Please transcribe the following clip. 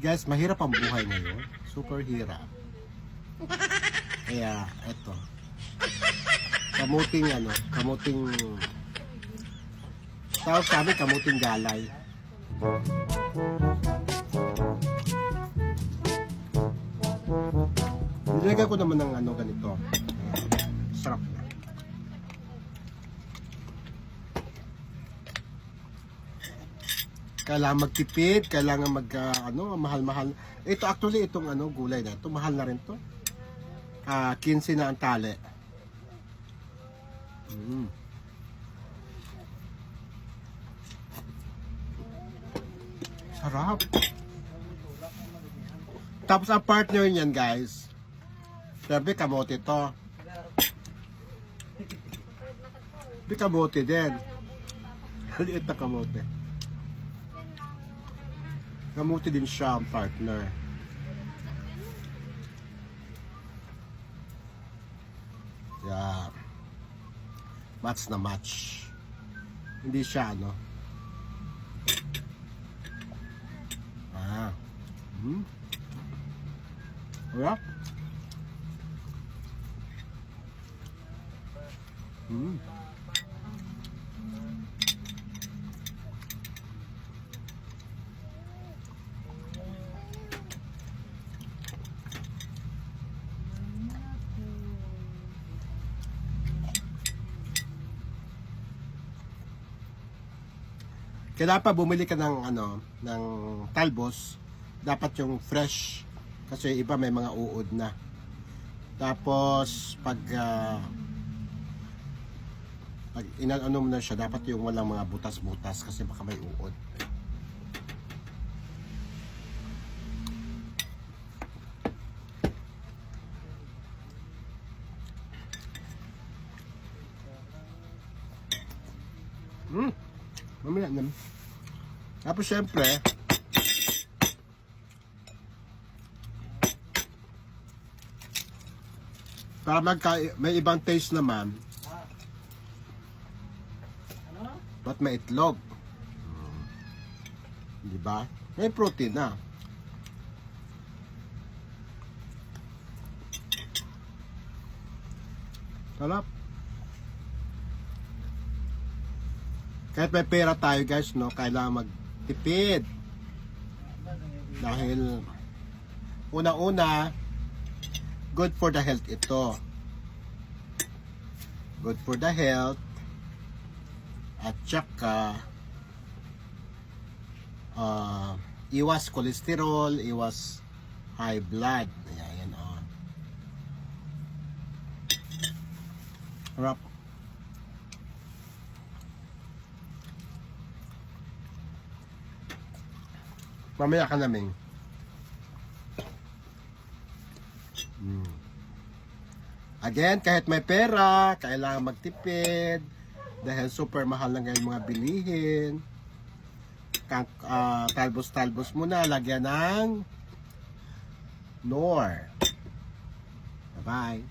Guys, mahirap ang buhay ngayon. Super hirap. Kaya, eto. Kamuting tawag sa amin, kamuting galay. Nilagay ko naman ng ganito. Sarap na. Kailangan magtipid, kailangan mahal-mahal. Ito actually, itong gulay na ito, mahal na rin to. 15 na ang tali. Sarap. Tapos ang partner niyan, guys, sabi kamote to. Sabi kamote din. Liit na kamote. Kamote din siya ang partner. Yeah. Match na match. Hindi siya Sarap. Kaya dapat bumili ka ng ng talbos, dapat yung fresh kasi iba may mga uod na. Tapos pag mo na siya, dapat yung walang mga butas-butas kasi baka may uod. Mamaya naman. Tapos syempre, para may ibang taste naman, ba't may itlog? Diba? May protein na. Sarap. Kahit may pera tayo, guys, kailangan magtipid. Dahil una-una, good for the health ito. Good for the health. At saka iwas cholesterol, iwas high blood. Ayan, Harap. Mamaya ka namin. Again, kahit may pera, kailangan magtipid dahil super mahal na ngayon mga bilihin. Talbos-talbos muna, lagyan ng Knorr. Bye-bye.